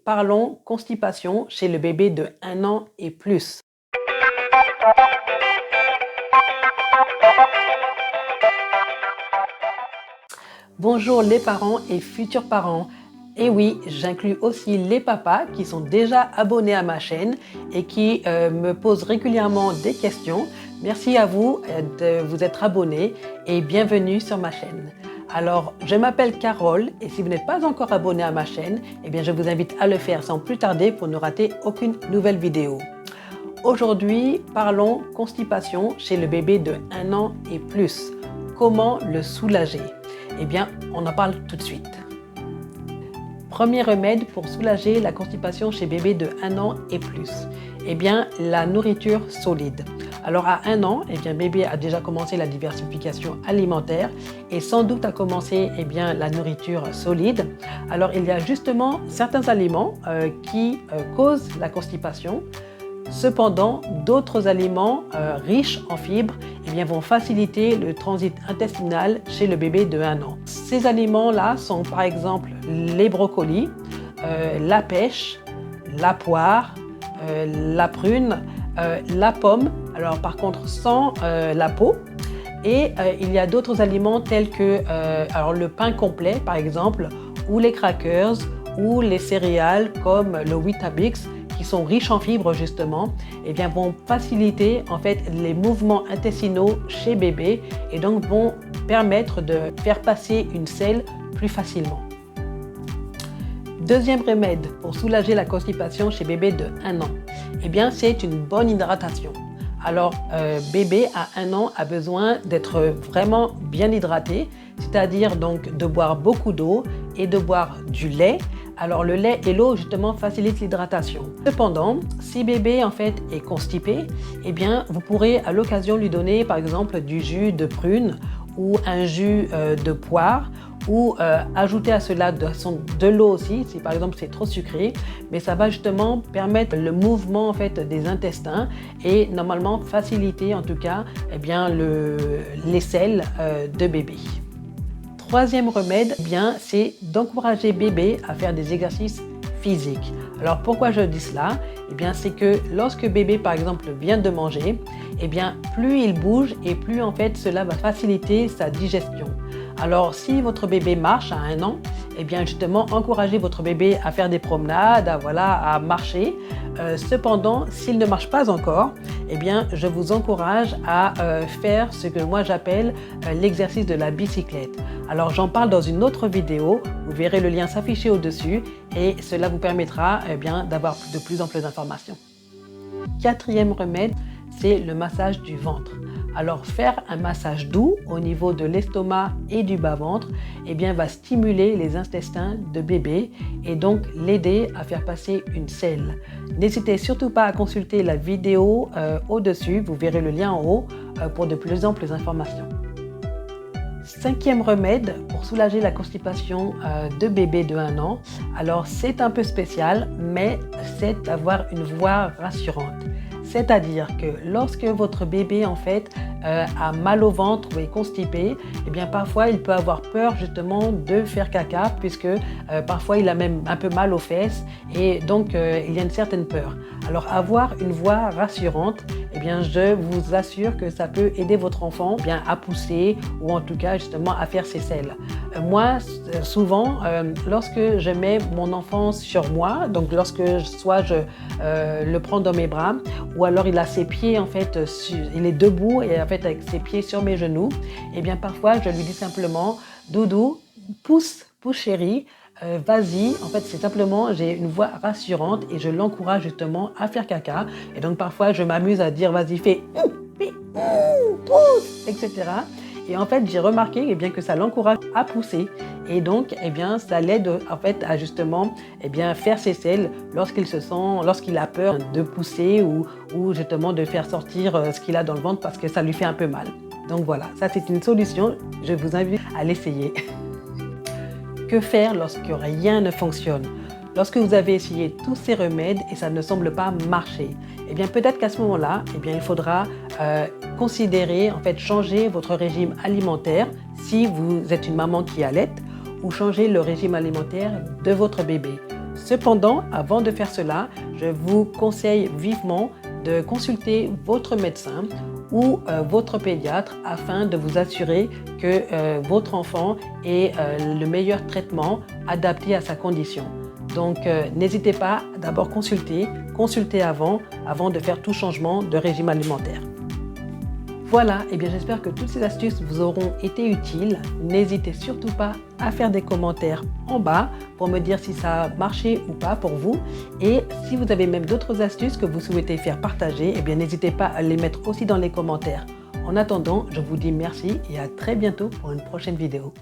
parlons constipation chez le bébé de 1 an et plus. Bonjour les parents et futurs parents. Et oui, j'inclus aussi les papas qui sont déjà abonnés à ma chaîne et qui me posent régulièrement des questions. Merci à vous de vous être abonnés et bienvenue sur ma chaîne. Alors, je m'appelle Carole et si vous n'êtes pas encore abonné à ma chaîne, eh bien, je vous invite à le faire sans plus tarder pour ne rater aucune nouvelle vidéo. Aujourd'hui, parlons constipation chez le bébé de 1 an et plus. Comment le soulager? Eh bien, on en parle tout de suite. Premier remède pour soulager la constipation chez bébé de 1 an et plus. Eh bien, la nourriture solide. Alors à 1 an, eh bien, bébé a déjà commencé la diversification alimentaire et sans doute a commencé la nourriture solide. Alors il y a justement certains aliments qui causent la constipation. Cependant, d'autres aliments riches en fibres vont faciliter le transit intestinal chez le bébé de 1 an. Ces aliments-là sont par exemple les brocolis, la pêche, la poire, la prune, la pomme, alors par contre sans la peau. Et il y a d'autres aliments tels que le pain complet par exemple, ou les crackers, ou les céréales comme le Weetabix, qui sont riches en fibres justement, vont faciliter en fait les mouvements intestinaux chez bébé et donc vont permettre de faire passer une selle plus facilement. Deuxième remède pour soulager la constipation chez bébé de 1 an, c'est une bonne hydratation. Alors, bébé à 1 an a besoin d'être vraiment bien hydraté, c'est-à-dire donc de boire beaucoup d'eau et de boire du lait. Alors, le lait et l'eau justement facilitent l'hydratation. Cependant, si bébé en fait est constipé, vous pourrez à l'occasion lui donner par exemple du jus de prune ou un jus de poire ou ajouter à cela de l'eau aussi, si par exemple c'est trop sucré, mais ça va justement permettre le mouvement en fait des intestins et normalement faciliter en tout cas les selles de bébé. Troisième remède, c'est d'encourager bébé à faire des exercices physiques. Alors pourquoi je dis cela? C'est que lorsque bébé par exemple vient de manger, plus il bouge et plus en fait cela va faciliter sa digestion. Alors si votre bébé marche à 1 an, justement encouragez votre bébé à faire des promenades, à marcher. Cependant, s'il ne marche pas encore, je vous encourage à faire ce que moi j'appelle l'exercice de la bicyclette. Alors j'en parle dans une autre vidéo, vous verrez le lien s'afficher au-dessus et cela vous permettra d'avoir de plus en plus d'informations. Quatrième remède, c'est le massage du ventre. Alors faire un massage doux au niveau de l'estomac et du bas-ventre va stimuler les intestins de bébé et donc l'aider à faire passer une selle. N'hésitez surtout pas à consulter la vidéo au-dessus, vous verrez le lien en haut pour de plus amples informations. Cinquième remède pour soulager la constipation de bébé de 1 an. Alors c'est un peu spécial, mais c'est d'avoir une voix rassurante. C'est-à-dire que lorsque votre bébé en fait a mal au ventre ou est constipé, parfois il peut avoir peur justement de faire caca puisque parfois il a même un peu mal aux fesses et donc il y a une certaine peur. Alors avoir une voix rassurante, je vous assure que ça peut aider votre enfant à pousser ou en tout cas justement à faire ses selles. Moi, souvent, lorsque je mets mon enfant sur moi, donc lorsque soit je le prends dans mes bras ou alors il a ses pieds en fait, il est debout et en fait avec ses pieds sur mes genoux, parfois je lui dis simplement doudou, pousse chérie, vas-y, en fait c'est simplement j'ai une voix rassurante et je l'encourage justement à faire caca et donc parfois je m'amuse à dire vas-y fais pousse, etc. Et en fait j'ai remarqué que ça l'encourage à pousser et donc ça l'aide en fait à justement faire ses selles lorsqu'il a peur de pousser ou justement de faire sortir ce qu'il a dans le ventre parce que ça lui fait un peu mal. Donc voilà, ça c'est une solution, je vous invite à l'essayer. Que faire lorsque rien ne fonctionne? Lorsque vous avez essayé tous ces remèdes et ça ne semble pas marcher, peut-être qu'à ce moment-là, il faudra considérer, en fait, changer votre régime alimentaire si vous êtes une maman qui allaite ou changer le régime alimentaire de votre bébé. Cependant, avant de faire cela, je vous conseille vivement de consulter votre médecin ou votre pédiatre afin de vous assurer que votre enfant ait le meilleur traitement adapté à sa condition. Donc, n'hésitez pas à d'abord consulter avant de faire tout changement de régime alimentaire. Voilà, et bien j'espère que toutes ces astuces vous auront été utiles. N'hésitez surtout pas à faire des commentaires en bas pour me dire si ça a marché ou pas pour vous. Et si vous avez même d'autres astuces que vous souhaitez faire partager, eh bien n'hésitez pas à les mettre aussi dans les commentaires. En attendant, je vous dis merci et à très bientôt pour une prochaine vidéo.